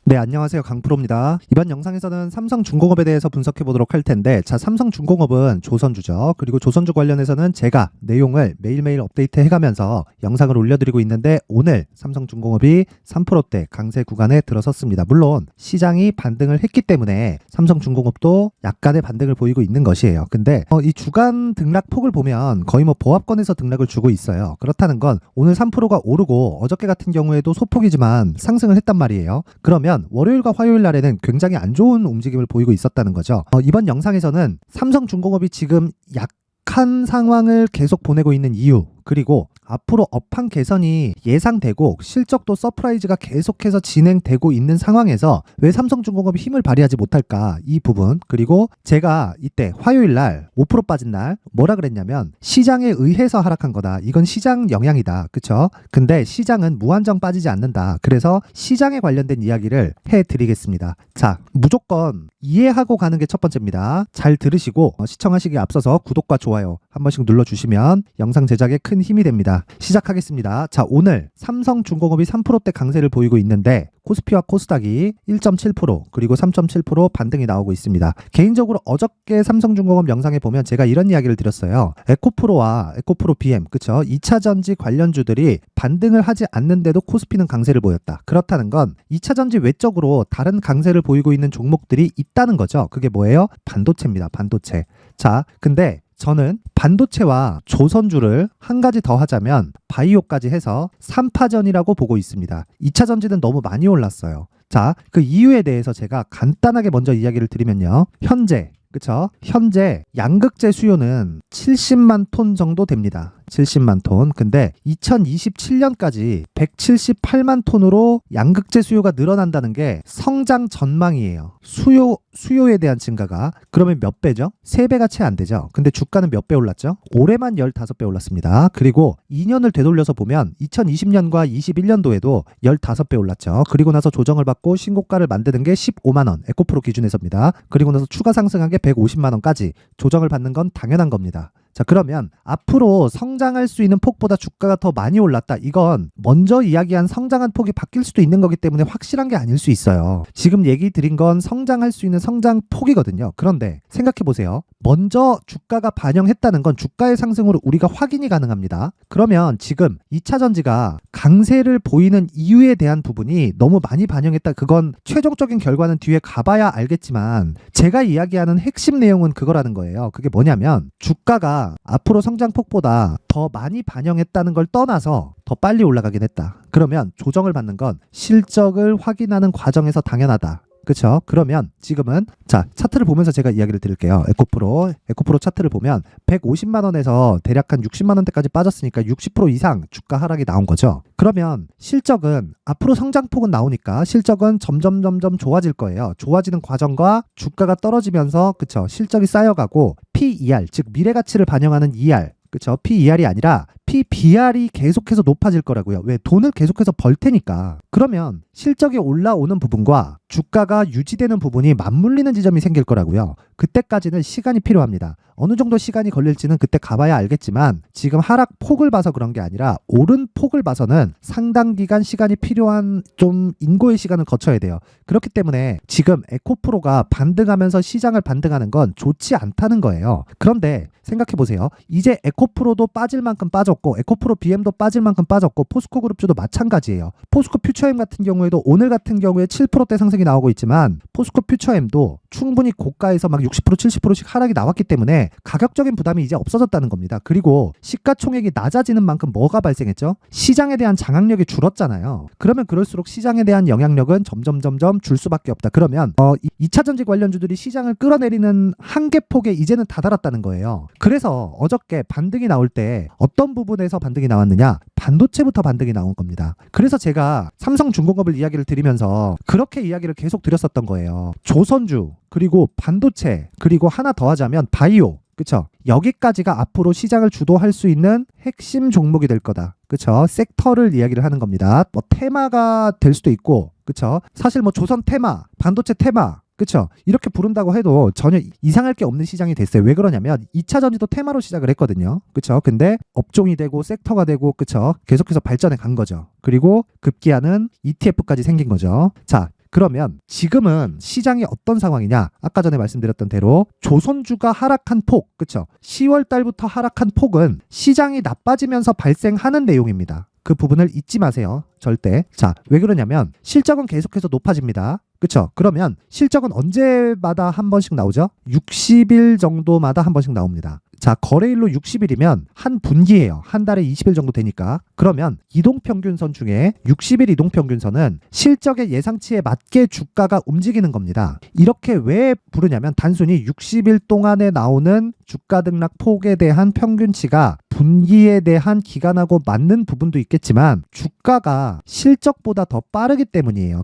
네, 안녕하세요. 강프로입니다. 이번 영상에서는 삼성중공업에 대해서 분석해 보도록 할 텐데, 자, 삼성중공업은 조선주죠. 그리고 조선주 관련해서는 제가 내용을 매일매일 업데이트 해가면서 영상을 올려드리고 있는데, 오늘 삼성중공업이 3%대 강세 구간에 들어섰습니다. 물론 시장이 반등을 했기 때문에 삼성중공업도 약간의 반등을 보이고 있는 것이에요. 근데 이 주간 등락폭을 보면 거의 보합권에서 등락을 주고 있어요. 그렇다는 건 오늘 3%가 오르고 어저께 같은 경우에도 소폭이지만 상승을 했단 말이에요. 그러면 월요일과 화요일 날에는 굉장히 안 좋은 움직임을 보이고 있었다는 거죠. 이번 영상에서는 삼성중공업이 지금 약한 상황을 계속 보내고 있는 이유, 그리고 앞으로 업황 개선이 예상되고 실적도 서프라이즈가 계속해서 진행되고 있는 상황에서 왜 삼성중공업이 힘을 발휘하지 못할까, 이 부분. 그리고 제가 이때 화요일 날 5% 빠진 날 뭐라 그랬냐면 시장에 의해서 하락한 거다. 이건 시장 영향이다. 그쵸? 근데 시장은 무한정 빠지지 않는다. 그래서 시장에 관련된 이야기를 해드리겠습니다. 자, 무조건 이해하고 가는 게 첫 번째입니다. 잘 들으시고 시청하시기에 앞서서 구독과 좋아요 한 번씩 눌러주시면 영상 제작에 큰 힘이 됩니다. 시작하겠습니다. 자, 오늘 삼성중공업이 3%대 강세를 보이고 있는데 코스피와 코스닥이 1.7% 그리고 3.7% 반등이 나오고 있습니다. 개인적으로 어저께 삼성중공업 영상에 보면 제가 이런 이야기를 드렸어요. 에코프로와 에코프로 BM, 그쵸? 2차전지 관련주들이 반등을 하지 않는데도 코스피는 강세를 보였다. 그렇다는 건 2차전지 외적으로 다른 강세를 보이고 있는 종목들이 있다는 거죠. 그게 뭐예요? 반도체입니다. 반도체. 자, 근데 저는 반도체와 조선주를 한 가지 더 하자면 바이오까지 해서 3파전이라고 보고 있습니다. 2차전지는 너무 많이 올랐어요. 자, 그 이유에 대해서 제가 간단하게 먼저 이야기를 드리면요. 현재 양극재 수요는 70만 톤 정도 됩니다. 70만 톤. 근데 2027년까지 178만 톤으로 양극재 수요가 늘어난다는 게 성장 전망이에요. 수요에 대한 증가가. 그러면 몇 배죠? 3배가 채 안 되죠. 근데 주가는 몇 배 올랐죠? 올해만 15배 올랐습니다. 그리고 2년을 되돌려서 보면 2020년과 21년도에도 15배 올랐죠. 그리고 나서 조정을 받고 신고가를 만드는 게 15만 원. 에코프로 기준에서입니다. 그리고 나서 추가 상승한 게 150만 원까지 조정을 받는 건 당연한 겁니다. 자, 그러면 앞으로 성장할 수 있는 폭보다 주가가 더 많이 올랐다. 이건 먼저 이야기한 성장한 폭이 바뀔 수도 있는 거기 때문에 확실한 게 아닐 수 있어요. 지금 얘기 드린 건 성장할 수 있는 성장 폭이거든요. 그런데 생각해 보세요. 먼저 주가가 반영했다는 건 주가의 상승으로 우리가 확인이 가능합니다. 그러면 지금 2차전지가 강세를 보이는 이유에 대한 부분이 너무 많이 반영했다. 그건 최종적인 결과는 뒤에 가봐야 알겠지만 제가 이야기하는 핵심 내용은 그거라는 거예요. 그게 뭐냐면 주가가 앞으로 성장폭보다 더 많이 반영했다는 걸 떠나서 더 빨리 올라가긴 했다. 그러면 조정을 받는 건 실적을 확인하는 과정에서 당연하다. 그쵸? 그러면 지금은 자, 차트를 보면서 제가 이야기를 드릴게요. 에코프로 차트를 보면 150만 원에서 대략 한 60만 원대까지 빠졌으니까 60% 이상 주가 하락이 나온 거죠. 그러면 실적은 앞으로 성장폭은 나오니까 실적은 점점 좋아질 거예요. 좋아지는 과정과 주가가 떨어지면서 그쵸? 실적이 쌓여가고 PER, 즉 미래 가치를 반영하는 ER, 그쵸? PER이 아니라 PBR이 계속해서 높아질 거라고요. 왜? 돈을 계속해서 벌 테니까. 그러면 실적이 올라오는 부분과 주가가 유지되는 부분이 맞물리는 지점이 생길 거라고요. 그때까지는 시간이 필요합니다. 어느 정도 시간이 걸릴지는 그때 가봐야 알겠지만 지금 하락폭을 봐서 그런 게 아니라 오른폭을 봐서는 상당 기간 시간이 필요한 좀 인고의 시간을 거쳐야 돼요. 그렇기 때문에 지금 에코프로가 반등하면서 시장을 반등하는 건 좋지 않다는 거예요. 그런데 생각해보세요. 이제 에코프로도 빠질 만큼 빠졌고 에코프로 BM도 빠질 만큼 빠졌고 포스코 그룹주도 마찬가지예요. 포스코 퓨처엠 같은 경우에도 오늘 같은 경우에 7%대 상승이 나오고 있지만 포스코 퓨처엠도 충분히 고가에서 막 60% 70%씩 하락이 나왔기 때문에 가격적인 부담이 이제 없어졌다는 겁니다. 그리고 시가총액이 낮아지는 만큼 뭐가 발생했죠? 시장에 대한 장악력이 줄었잖아요. 그러면 그럴수록 시장에 대한 영향력은 점점 줄 수밖에 없다. 그러면 2차전지 관련주들이 시장을 끌어내리는 한계폭에 이제는 다다랐다는 거예요. 그래서 어저께 반등이 나올 때 어떤 부분에서 반등이 나왔느냐? 반도체부터 반등이 나온 겁니다. 그래서 제가 삼성중공업을 이야기를 드리면서 그렇게 이야기를 계속 드렸었던 거예요. 조선주, 그리고 반도체, 그리고 하나 더 하자면 바이오, 그쵸? 여기까지가 앞으로 시장을 주도할 수 있는 핵심 종목이 될 거다. 그쵸? 섹터를 이야기를 하는 겁니다. 테마가 될 수도 있고, 그쵸? 사실 조선 테마, 반도체 테마, 그쵸? 이렇게 부른다고 해도 전혀 이상할 게 없는 시장이 됐어요. 왜 그러냐면 2차 전지도 테마로 시작을 했거든요. 그쵸? 근데 업종이 되고 섹터가 되고, 그쵸? 계속해서 발전해 간 거죠. 그리고 급기야는 ETF까지 생긴 거죠. 자, 그러면 지금은 시장이 어떤 상황이냐? 아까 전에 말씀드렸던 대로 조선주가 하락한 폭, 그쵸? 10월 달부터 하락한 폭은 시장이 나빠지면서 발생하는 내용입니다. 그 부분을 잊지 마세요. 절대. 자, 왜 그러냐면 실적은 계속해서 높아집니다. 그쵸? 그러면 실적은 언제마다 한 번씩 나오죠? 60일 정도마다 한 번씩 나옵니다. 자, 거래일로 60일이면 한 분기예요. 한 달에 20일 정도 되니까. 그러면 이동평균선 중에 60일 이동평균선은 실적의 예상치에 맞게 주가가 움직이는 겁니다. 이렇게 왜 부르냐면 단순히 60일 동안에 나오는 주가 등락 폭에 대한 평균치가 분기에 대한 기간하고 맞는 부분도 있겠지만 주가가 실적보다 더 빠르기 때문이에요.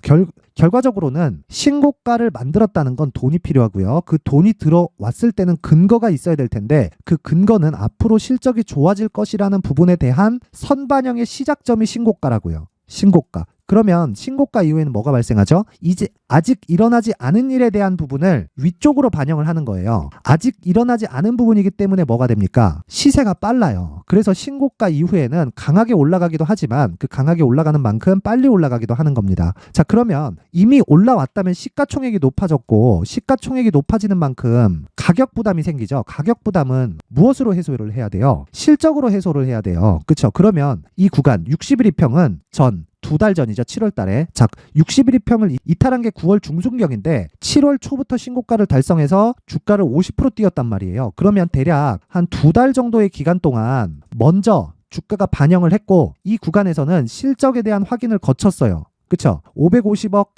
결과적으로는 신고가를 만들었다는 건 돈이 필요하고요. 그 돈이 들어왔을 때는 근거가 있어야 될 텐데 그 근거는 앞으로 실적이 좋아질 것이라는 부분에 대한 선반영의 시작점이 신고가라고요. 신고가. 그러면 신고가 이후에는 뭐가 발생하죠? 이제 아직 일어나지 않은 일에 대한 부분을 위쪽으로 반영을 하는 거예요. 아직 일어나지 않은 부분이기 때문에 뭐가 됩니까? 시세가 빨라요. 그래서 신고가 이후에는 강하게 올라가기도 하지만 그 강하게 올라가는 만큼 빨리 올라가기도 하는 겁니다. 자, 그러면 이미 올라왔다면 시가총액이 높아졌고 시가총액이 높아지는 만큼 가격 부담이 생기죠. 가격 부담은 무엇으로 해소를 해야 돼요? 실적으로 해소를 해야 돼요. 그렇죠? 그러면 이 구간 60일 이평은 전 2달 전이죠. 7월 달에. 자, 60일 이평을 이탈한 게 9월 중순경인데 7월 초부터 신고가를 달성해서 주가를 50% 뛰었단 말이에요. 그러면 대략 한 2달 정도의 기간 동안 먼저 주가가 반영을 했고 이 구간에서는 실적에 대한 확인을 거쳤어요. 그쵸? 550억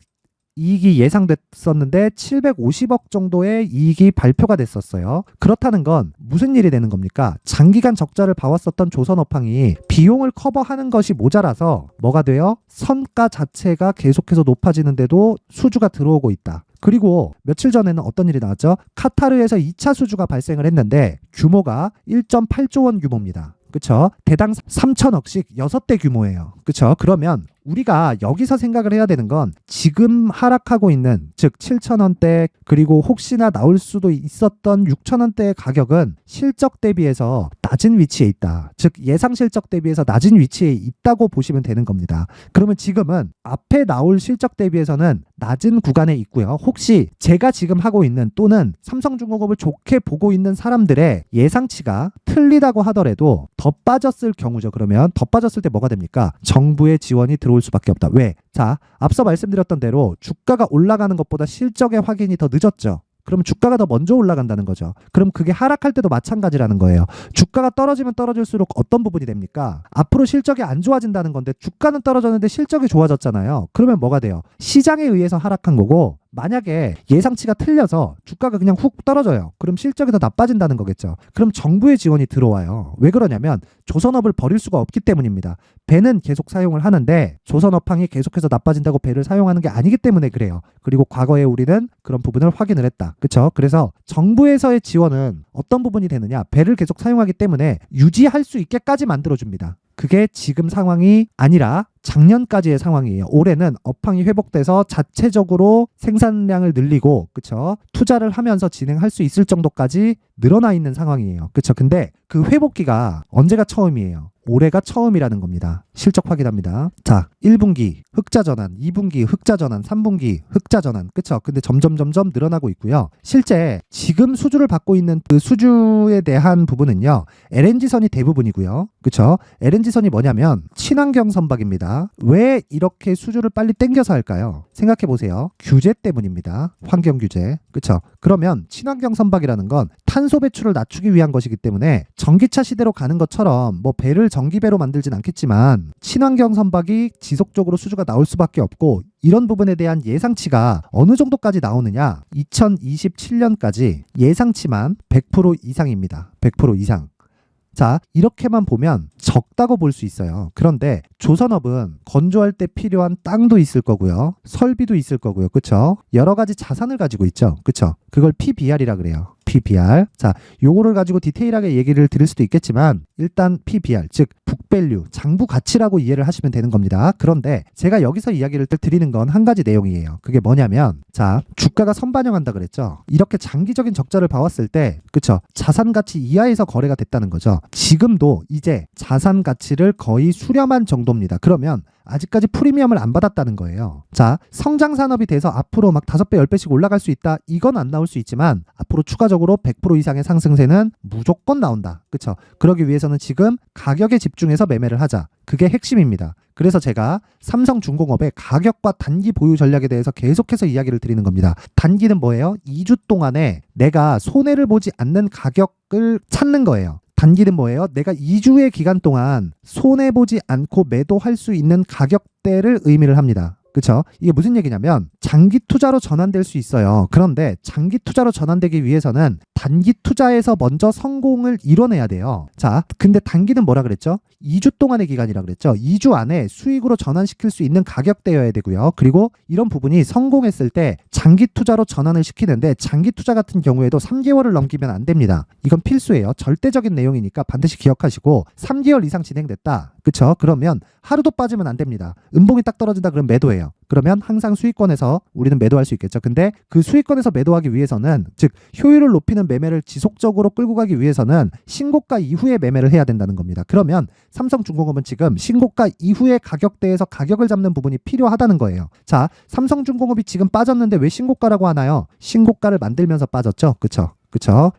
이익이 예상됐었는데 750억 정도의 이익이 발표가 됐었어요. 그렇다는 건 무슨 일이 되는 겁니까? 장기간 적자를 봐왔었던 조선업황이 비용을 커버하는 것이 모자라서 뭐가 돼요? 선가 자체가 계속해서 높아지는데도 수주가 들어오고 있다. 그리고 며칠 전에는 어떤 일이 나왔죠? 카타르에서 2차 수주가 발생을 했는데 규모가 1.8조 원 규모입니다. 그쵸? 대당 3천억씩 6대 규모예요. 그쵸? 그러면 우리가 여기서 생각을 해야 되는 건 지금 하락하고 있는 즉 7,000원대 그리고 혹시나 나올 수도 있었던 6,000원대의 가격은 실적 대비해서 낮은 위치에 있다. 즉 예상 실적 대비해서 낮은 위치에 있다고 보시면 되는 겁니다. 그러면 지금은 앞에 나올 실적 대비해서는 낮은 구간에 있고요. 혹시 제가 지금 하고 있는 또는 삼성중공업을 좋게 보고 있는 사람들의 예상치가 틀리다고 하더라도 더 빠졌을 경우죠. 그러면 더 빠졌을 때 뭐가 됩니까? 정부의 지원이 들어올 수밖에 없다. 왜? 자, 앞서 말씀드렸던 대로 주가가 올라가는 것보다 실적의 확인이 더 늦었죠. 그럼 주가가 더 먼저 올라간다는 거죠. 그럼 그게 하락할 때도 마찬가지라는 거예요. 주가가 떨어지면 떨어질수록 어떤 부분이 됩니까? 앞으로 실적이 안 좋아진다는 건데 주가는 떨어졌는데 실적이 좋아졌잖아요. 그러면 뭐가 돼요? 시장에 의해서 하락한 거고 만약에 예상치가 틀려서 주가가 그냥 훅 떨어져요. 그럼 실적이 더 나빠진다는 거겠죠. 그럼 정부의 지원이 들어와요. 왜 그러냐면 조선업을 버릴 수가 없기 때문입니다. 배는 계속 사용을 하는데 조선업황이 계속해서 나빠진다고 배를 사용하는 게 아니기 때문에 그래요. 그리고 과거에 우리는 그런 부분을 확인을 했다. 그렇죠? 그래서 정부에서의 지원은 어떤 부분이 되느냐? 배를 계속 사용하기 때문에 유지할 수 있게까지 만들어줍니다. 그게 지금 상황이 아니라 작년까지의 상황이에요. 올해는 업황이 회복돼서 자체적으로 생산량을 늘리고 그쵸? 투자를 하면서 진행할 수 있을 정도까지 늘어나 있는 상황이에요. 그쵸? 근데 그 회복기가 언제가 처음이에요? 올해가 처음이라는 겁니다. 실적 확인합니다. 자, 1분기 흑자 전환, 2분기 흑자 전환, 3분기 흑자 전환. 그쵸? 근데 점점 늘어나고 있고요. 실제 지금 수주를 받고 있는 그 수주에 대한 부분은요. LNG선이 대부분이고요. 그쵸? LNG선이 뭐냐면 친환경 선박입니다. 왜 이렇게 수주를 빨리 땡겨서 할까요? 생각해 보세요. 규제 때문입니다. 환경 규제. 그쵸? 그러면 친환경 선박이라는 건 탄소 배출을 낮추기 위한 것이기 때문에 전기차 시대로 가는 것처럼 뭐 배를 전기배로 만들진 않겠지만 친환경 선박이 지속적으로 수주가 나올 수밖에 없고 이런 부분에 대한 예상치가 어느 정도까지 나오느냐? 2027년까지 예상치만 100% 이상입니다. 100% 이상. 자, 이렇게만 보면 적다고 볼 수 있어요. 그런데 조선업은 건조할 때 필요한 땅도 있을 거고요. 설비도 있을 거고요. 그쵸? 여러 가지 자산을 가지고 있죠. 그쵸? 그걸 PBR이라 그래요. PBR. 자, 요거를 가지고 디테일하게 얘기를 드릴 수도 있겠지만 일단 PBR, 즉 북밸류, 장부 가치라고 이해를 하시면 되는 겁니다. 그런데 제가 여기서 이야기를 드리는 건 한 가지 내용이에요. 그게 뭐냐면 자, 주가가 선반영한다 그랬죠. 이렇게 장기적인 적자를 봐왔을 때 그쵸? 자산 가치 이하에서 거래가 됐다는 거죠. 지금도 이제 자산 가치를 거의 수렴한 정도입니다. 그러면 아직까지 프리미엄을 안 받았다는 거예요. 자, 성장 산업이 돼서 앞으로 막 5배, 10배씩 올라갈 수 있다. 이건 안 나올 수 있지만 앞으로 추가적으로 100% 이상의 상승세는 무조건 나온다. 그쵸? 그러기 위해서는 지금 가격에 집중해서 매매를 하자. 그게 핵심입니다. 그래서 제가 삼성중공업의 가격과 단기 보유 전략에 대해서 계속해서 이야기를 드리는 겁니다. 단기는 뭐예요? 2주 동안에 내가 손해를 보지 않는 가격을 찾는 거예요. 단기는 뭐예요? 내가 2주의 기간 동안 손해보지 않고 매도할 수 있는 가격대를 의미를 합니다. 그렇죠? 이게 무슨 얘기냐면 장기 투자로 전환될 수 있어요. 그런데 장기 투자로 전환되기 위해서는 단기 투자에서 먼저 성공을 이뤄내야 돼요. 자, 근데 단기는 뭐라 그랬죠? 2주 동안의 기간이라 그랬죠. 2주 안에 수익으로 전환시킬 수 있는 가격대여야 되고요. 그리고 이런 부분이 성공했을 때 장기 투자로 전환을 시키는데 장기 투자 같은 경우에도 3개월을 넘기면 안 됩니다. 이건 필수예요. 절대적인 내용이니까 반드시 기억하시고 3개월 이상 진행됐다. 그쵸? 그러면 하루도 빠지면 안 됩니다. 음봉이 딱 떨어진다 그러면 매도해요. 그러면 항상 수익권에서 우리는 매도할 수 있겠죠. 근데 그 수익권에서 매도하기 위해서는, 즉 효율을 높이는 매매를 지속적으로 끌고 가기 위해서는 신고가 이후에 매매를 해야 된다는 겁니다. 그러면 삼성중공업은 지금 신고가 이후의 가격대에서 가격을 잡는 부분이 필요하다는 거예요. 자, 삼성중공업이 지금 빠졌는데 왜 신고가라고 하나요? 신고가를 만들면서 빠졌죠. 그쵸?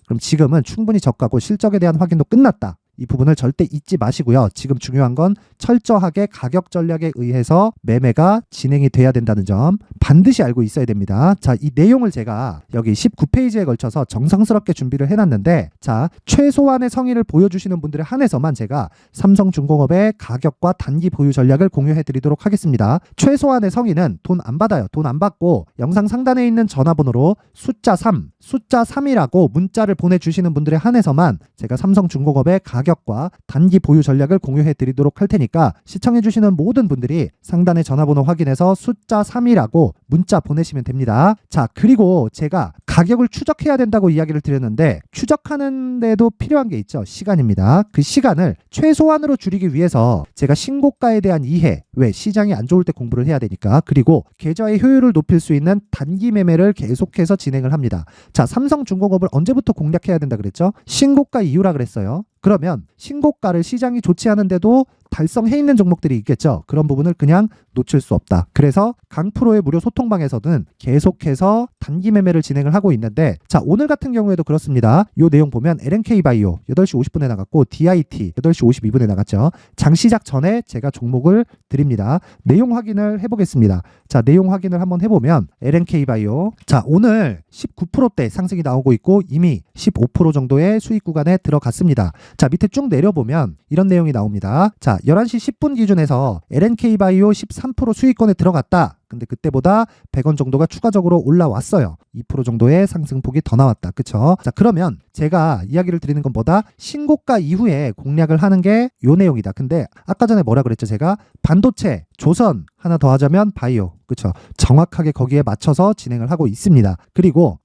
그럼 지금은 충분히 저가고 실적에 대한 확인도 끝났다. 이 부분을 절대 잊지 마시고요. 지금 중요한 건 철저하게 가격 전략에 의해서 매매가 진행이 돼야 된다는 점 반드시 알고 있어야 됩니다. 자, 이 내용을 제가 여기 19페이지에 걸쳐서 정성스럽게 준비를 해놨는데, 자, 최소한의 성의를 보여주시는 분들에 한해서만 제가 삼성중공업의 가격과 단기 보유 전략을 공유해 드리도록 하겠습니다. 최소한의 성의는 돈 안 받아요. 돈 안 받고 영상 상단에 있는 전화번호로 숫자 3이라고 문자를 보내주시는 분들에 한해서만 제가 삼성중공업의 가격과 단기 보유 전략을 공유해 드리도록 할 테니까 시청해 주시는 모든 분들이 상단의 전화번호 확인해서 숫자 3이라고 문자 보내시면 됩니다. 자, 그리고 제가 가격을 추적해야 된다고 이야기를 드렸는데 추적하는데도 필요한 게 있죠. 시간입니다. 그 시간을 최소한으로 줄이기 위해서 제가 신고가에 대한 이해, 왜 시장이 안 좋을 때 공부를 해야 되니까, 그리고 계좌의 효율을 높일 수 있는 단기 매매를 계속해서 진행을 합니다. 자, 삼성중공업을 언제부터 공략해야 된다 그랬죠? 신고가 이후라 그랬어요. 그러면 신고가를 시장이 좋지 않은데도 달성해 있는 종목들이 있겠죠. 그런 부분을 그냥 놓칠 수 없다. 그래서 강프로의 무료 소통방에서는 계속해서 단기 매매를 진행을 하고 있는데, 자, 오늘 같은 경우에도 그렇습니다. 이 내용 보면 LNK바이오 8시 50분에 나갔고 DIT 8시 52분에 나갔죠. 장 시작 전에 제가 종목을 드립니다. 내용 확인을 해보겠습니다. 자, 내용 확인을 한번 해보면 LNK바이오, 자, 오늘 19%대 상승이 나오고 있고 이미 15% 정도의 수익 구간에 들어갔습니다. 자, 밑에 쭉 내려보면 이런 내용이 나옵니다. 자, 11시 10분 기준에서 LNK바이오 13% 수익권에 들어갔다. 근데 그때보다 100원 정도가 추가적으로 올라왔어요. 2% 정도의 상승폭이 더 나왔다. 그쵸? 자, 그러면 제가 이야기를 드리는 건 뭐다? 신고가 이후에 공략을 하는 게 요 내용이다. 근데 아까 전에 뭐라 그랬죠? 제가 반도체, 조선, 하나 더 하자면 바이오. 그쵸? 정확하게 거기에 맞춰서 진행을 하고 있습니다. 그리고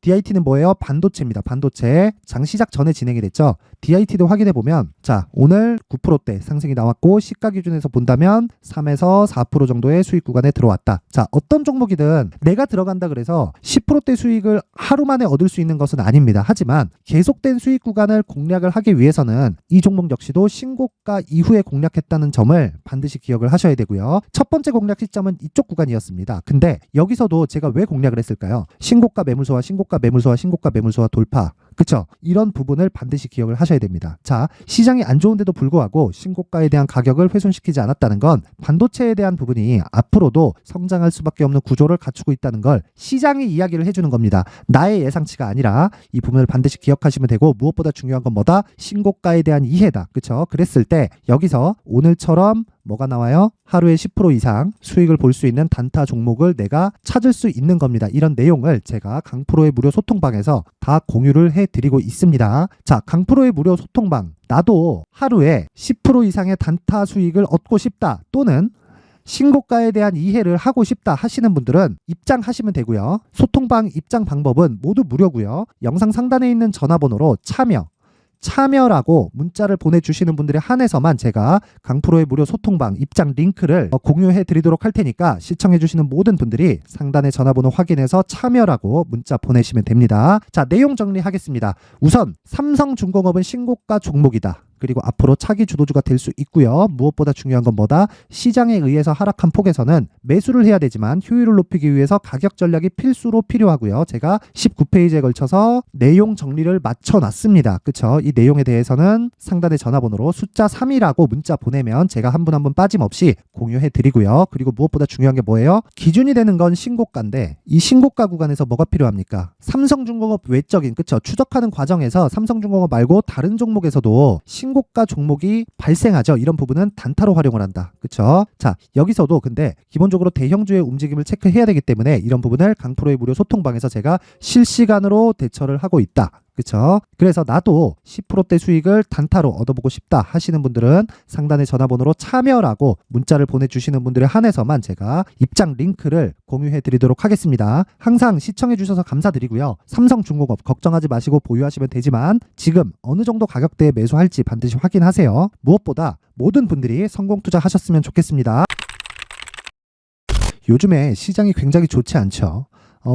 DIT는 뭐예요? 반도체입니다. 반도체. 장 시작 전에 진행이 됐죠. DIT도 확인해보면, 자, 오늘 9%대 상승이 나왔고 시가 기준에서 본다면 3에서 4% 정도의 수익 구간에 들어왔다. 자, 어떤 종목이든 내가 들어간다 그래서 10%대 수익을 하루 만에 얻을 수 있는 것은 아닙니다. 하지만 계속된 수익 구간을 공략을 하기 위해서는 이 종목 역시도 신고가 이후에 공략했다는 점을 반드시 기억을 하셔야 되고요. 첫 번째 공략 시점은 이쪽 구간이었습니다. 근데 여기서도 제가 왜 공략을 했을까요? 신고가 매물소와 신고가 매물소와 돌파. 그쵸? 이런 부분을 반드시 기억을 하셔야 됩니다. 자, 시장이 안 좋은데도 불구하고 신고가에 대한 가격을 훼손시키지 않았다는 건 반도체에 대한 부분이 앞으로도 성장할 수밖에 없는 구조를 갖추고 있다는 걸 시장이 이야기를 해주는 겁니다. 나의 예상치가 아니라 이 부분을 반드시 기억하시면 되고, 무엇보다 중요한 건 뭐다? 신고가에 대한 이해다. 그쵸? 그랬을 때 여기서 오늘처럼 뭐가 나와요? 하루에 10% 이상 수익을 볼 수 있는 단타 종목을 내가 찾을 수 있는 겁니다. 이런 내용을 제가 강프로의 무료 소통방에서 다 공유를 해드리고 있습니다. 자, 강프로의 무료 소통방, 나도 하루에 10% 이상의 단타 수익을 얻고 싶다, 또는 신고가에 대한 이해를 하고 싶다 하시는 분들은 입장하시면 되고요. 소통방 입장 방법은 모두 무료고요. 영상 상단에 있는 전화번호로 참여라고 문자를 보내주시는 분들에 한해서만 제가 강프로의 무료 소통방 입장 링크를 공유해 드리도록 할 테니까 시청해 주시는 모든 분들이 상단의 전화번호 확인해서 참여라고 문자 보내시면 됩니다. 자, 내용 정리하겠습니다. 우선 삼성중공업은 신고가 종목이다. 그리고 앞으로 차기 주도주가 될 수 있고요. 무엇보다 중요한 건 뭐다? 시장에 의해서 하락한 폭에서는 매수를 해야 되지만 효율을 높이기 위해서 가격 전략이 필수로 필요하고요. 제가 19페이지에 걸쳐서 내용 정리를 맞춰놨습니다. 그쵸? 이 내용에 대해서는 상단의 전화번호로 숫자 3이라고 문자 보내면 제가 한 분 한 분 빠짐없이 공유해 드리고요. 그리고 무엇보다 중요한 게 뭐예요? 기준이 되는 건 신고가인데 이 신고가 구간에서 뭐가 필요합니까? 삼성중공업 외적인, 그쵸? 추적하는 과정에서 삼성중공업 말고 다른 종목에서도 신고가 종목이 발생하죠. 이런 부분은 단타로 활용을 한다. 그쵸? 자, 여기서도 근데 기본적으로 대형주의 움직임을 체크해야 되기 때문에 이런 부분을 강프로의 무료 소통방에서 제가 실시간으로 대처를 하고 있다. 그쵸? 그래서 나도 10%대 수익을 단타로 얻어보고 싶다 하시는 분들은 상단의 전화번호로 참여라고 문자를 보내주시는 분들에 한해서만 제가 입장 링크를 공유해 드리도록 하겠습니다. 항상 시청해 주셔서 감사드리고요. 삼성중공업 걱정하지 마시고 보유하시면 되지만 지금 어느 정도 가격대에 매수할지 반드시 확인하세요. 무엇보다 모든 분들이 성공 투자하셨으면 좋겠습니다. 요즘에 시장이 굉장히 좋지 않죠.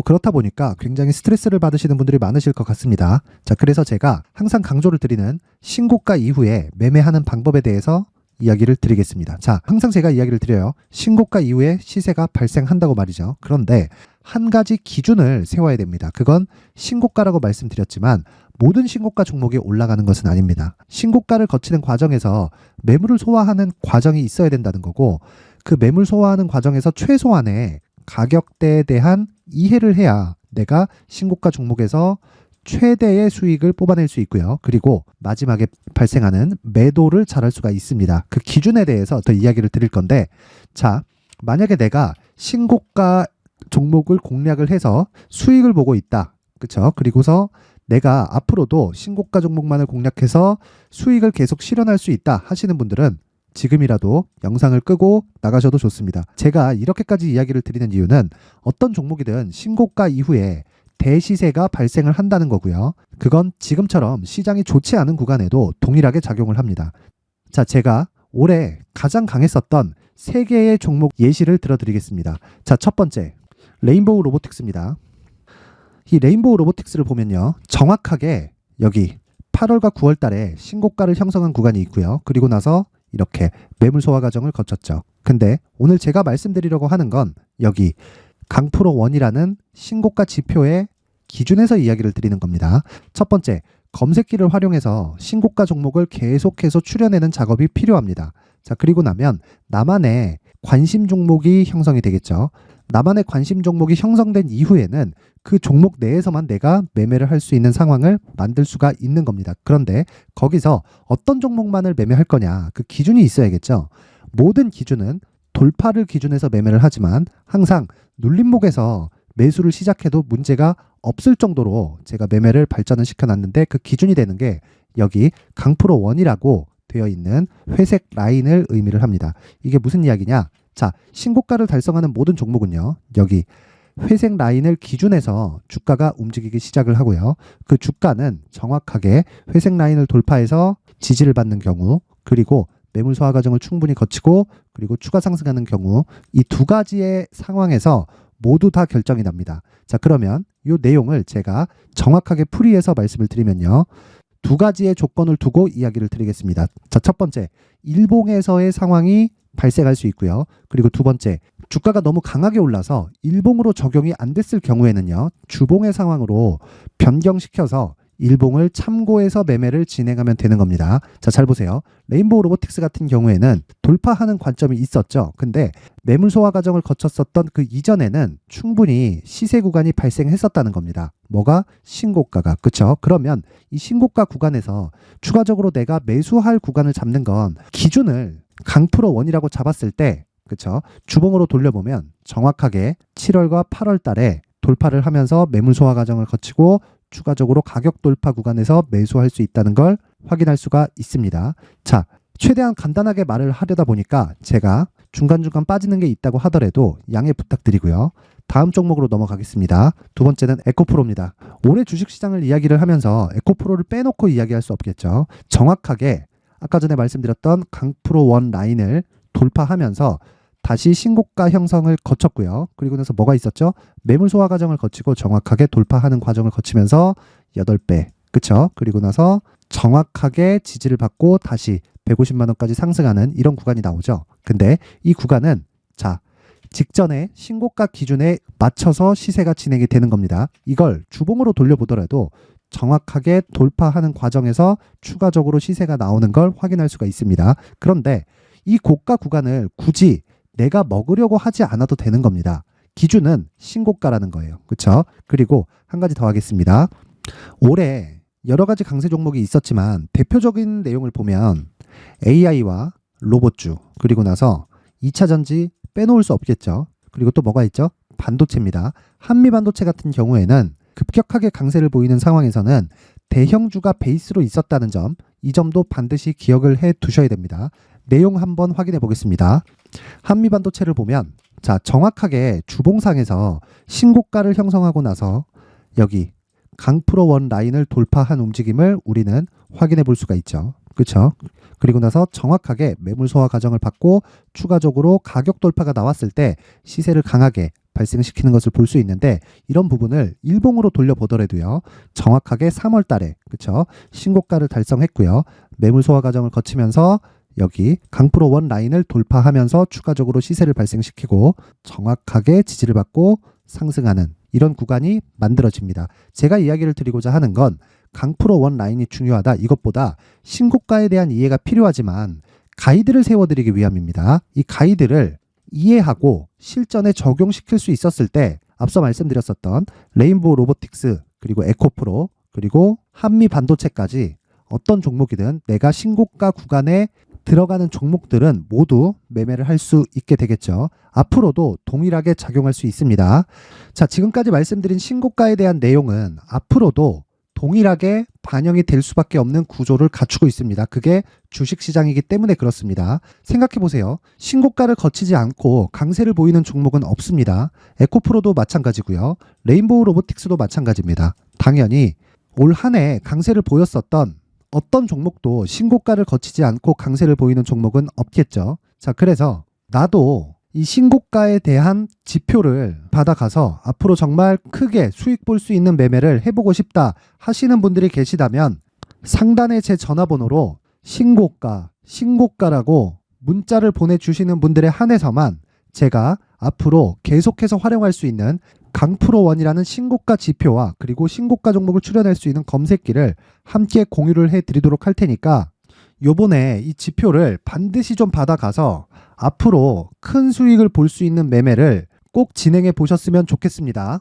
그렇다 보니까 굉장히 스트레스를 받으시는 분들이 많으실 것 같습니다. 자, 그래서 제가 항상 강조를 드리는 신고가 이후에 매매하는 방법에 대해서 이야기를 드리겠습니다. 자, 항상 제가 이야기를 드려요. 신고가 이후에 시세가 발생한다고 말이죠. 그런데 한 가지 기준을 세워야 됩니다. 그건 신고가라고 말씀드렸지만 모든 신고가 종목이 올라가는 것은 아닙니다. 신고가를 거치는 과정에서 매물을 소화하는 과정이 있어야 된다는 거고 그 매물 소화하는 과정에서 최소한의 가격대에 대한 이해를 해야 내가 신고가 종목에서 최대의 수익을 뽑아낼 수 있고요. 그리고 마지막에 발생하는 매도를 잘할 수가 있습니다. 그 기준에 대해서 더 이야기를 드릴 건데, 자, 만약에 내가 신고가 종목을 공략을 해서 수익을 보고 있다. 그쵸? 그리고서 내가 앞으로도 신고가 종목만을 공략해서 수익을 계속 실현할 수 있다 하시는 분들은 지금이라도 영상을 끄고 나가셔도 좋습니다. 제가 이렇게까지 이야기를 드리는 이유는 어떤 종목이든 신고가 이후에 대시세가 발생을 한다는 거고요. 그건 지금처럼 시장이 좋지 않은 구간에도 동일하게 작용을 합니다. 자, 제가 올해 가장 강했었던 3개의 종목 예시를 들어드리겠습니다. 자, 첫 번째, 레인보우 로보틱스입니다. 이 레인보우 로보틱스를 보면요. 정확하게 여기 8월과 9월 달에 신고가를 형성한 구간이 있고요. 그리고 나서 이렇게 매물 소화 과정을 거쳤죠. 근데 오늘 제가 말씀드리려고 하는 건 여기 강프로 1이라는 신고가 지표의 기준에서 이야기를 드리는 겁니다. 첫 번째, 검색기를 활용해서 신고가 종목을 계속해서 추려내는 작업이 필요합니다. 자, 그리고 나면 나만의 관심 종목이 형성이 되겠죠. 나만의 관심 종목이 형성된 이후에는 그 종목 내에서만 내가 매매를 할 수 있는 상황을 만들 수가 있는 겁니다. 그런데 거기서 어떤 종목만을 매매할 거냐, 그 기준이 있어야겠죠. 모든 기준은 돌파를 기준해서 매매를 하지만 항상 눌림목에서 매수를 시작해도 문제가 없을 정도로 제가 매매를 발전을 시켜놨는데 그 기준이 되는 게 여기 강프로 1이라고 되어 있는 회색 라인을 의미를 합니다. 이게 무슨 이야기냐? 자, 신고가를 달성하는 모든 종목은요. 여기 회색 라인을 기준해서 주가가 움직이기 시작을 하고요. 그 주가는 정확하게 회색 라인을 돌파해서 지지를 받는 경우, 그리고 매물 소화 과정을 충분히 거치고 그리고 추가 상승하는 경우, 이 두 가지의 상황에서 모두 다 결정이 납니다. 자, 그러면 이 내용을 제가 정확하게 풀이해서 말씀을 드리면요. 두 가지의 조건을 두고 이야기를 드리겠습니다. 자, 첫 번째, 일봉에서의 상황이 발생할 수 있고요. 그리고 두 번째, 주가가 너무 강하게 올라서 일봉으로 적용이 안 됐을 경우에는요. 주봉의 상황으로 변경시켜서 일봉을 참고해서 매매를 진행하면 되는 겁니다. 자, 잘 보세요. 레인보우 로보틱스 같은 경우에는 돌파하는 관점이 있었죠. 근데 매물 소화 과정을 거쳤었던 그 이전에는 충분히 시세 구간이 발생했었다는 겁니다. 뭐가? 신고가가. 그쵸? 그러면 이 신고가 구간에서 추가적으로 내가 매수할 구간을 잡는 건 기준을 강프로 1이라고 잡았을 때, 그쵸? 주봉으로 돌려보면 정확하게 7월과 8월 달에 돌파를 하면서 매물 소화 과정을 거치고 추가적으로 가격 돌파 구간에서 매수할 수 있다는 걸 확인할 수가 있습니다. 자, 최대한 간단하게 말을 하려다 보니까 제가 중간중간 빠지는 게 있다고 하더라도 양해 부탁드리고요. 다음 종목으로 넘어가겠습니다. 두 번째는 에코프로입니다. 올해 주식시장을 이야기를 하면서 에코프로를 빼놓고 이야기할 수 없겠죠. 정확하게 아까 전에 말씀드렸던 강프로 1 라인을 돌파하면서 다시 신고가 형성을 거쳤고요. 그리고 나서 뭐가 있었죠? 매물 소화 과정을 거치고 정확하게 돌파하는 과정을 거치면서 8배, 그쵸? 그리고 나서 정확하게 지지를 받고 다시 150만 원까지 상승하는 이런 구간이 나오죠. 근데 이 구간은 자, 직전에 신고가 기준에 맞춰서 시세가 진행이 되는 겁니다. 이걸 주봉으로 돌려보더라도 정확하게 돌파하는 과정에서 추가적으로 시세가 나오는 걸 확인할 수가 있습니다. 그런데 이 고가 구간을 굳이 내가 먹으려고 하지 않아도 되는 겁니다. 기준은 신고가라는 거예요. 그렇죠? 그리고 한 가지 더 하겠습니다. 올해 여러 가지 강세 종목이 있었지만 대표적인 내용을 보면 AI와 로봇주, 그리고 나서 2차 전지 빼놓을 수 없겠죠. 그리고 또 뭐가 있죠? 반도체입니다. 한미반도체 같은 경우에는 급격하게 강세를 보이는 상황에서는 대형주가 베이스로 있었다는 점, 이 점도 반드시 기억을 해 두셔야 됩니다. 내용 한번 확인해 보겠습니다. 한미반도체를 보면 자, 정확하게 주봉상에서 신고가를 형성하고 나서 여기 강프로 원 라인을 돌파한 움직임을 우리는 확인해 볼 수가 있죠. 그렇죠? 그리고 나서 정확하게 매물 소화 과정을 받고 추가적으로 가격 돌파가 나왔을 때 시세를 강하게 발생시키는 것을 볼 수 있는데, 이런 부분을 일봉으로 돌려보더라도요, 정확하게 3월 달에 그렇죠? 신고가를 달성했고요. 매물 소화 과정을 거치면서 여기 강프로 원 라인을 돌파하면서 추가적으로 시세를 발생시키고 정확하게 지지를 받고 상승하는 이런 구간이 만들어집니다. 제가 이야기를 드리고자 하는 건 강프로 원 라인이 중요하다, 이것보다 신고가에 대한 이해가 필요하지만 가이드를 세워드리기 위함입니다. 이 가이드를 이해하고 실전에 적용시킬 수 있었을 때 앞서 말씀드렸었던 레인보우 로보틱스, 그리고 에코프로, 그리고 한미 반도체까지 어떤 종목이든 내가 신고가 구간에 들어가는 종목들은 모두 매매를 할 수 있게 되겠죠. 앞으로도 동일하게 작용할 수 있습니다. 자, 지금까지 말씀드린 신고가에 대한 내용은 앞으로도 동일하게 반영이 될 수밖에 없는 구조를 갖추고 있습니다. 그게 주식시장이기 때문에 그렇습니다. 생각해 보세요. 신고가를 거치지 않고 강세를 보이는 종목은 없습니다. 에코프로도 마찬가지고요. 레인보우 로보틱스도 마찬가지입니다. 당연히 올 한 해 강세를 보였었던 어떤 종목도 신고가를 거치지 않고 강세를 보이는 종목은 없겠죠. 자, 그래서 나도 이 신고가에 대한 지표를 받아가서 앞으로 정말 크게 수익 볼 수 있는 매매를 해보고 싶다 하시는 분들이 계시다면 상단에 제 전화번호로 신고가라고 문자를 보내주시는 분들에 한해서만 제가 앞으로 계속해서 활용할 수 있는 강프로원이라는 신고가 지표와 그리고 신고가 종목을 추려낼 수 있는 검색기를 함께 공유를 해드리도록 할 테니까 요번에 이 지표를 반드시 좀 받아가서 앞으로 큰 수익을 볼 수 있는 매매를 꼭 진행해 보셨으면 좋겠습니다.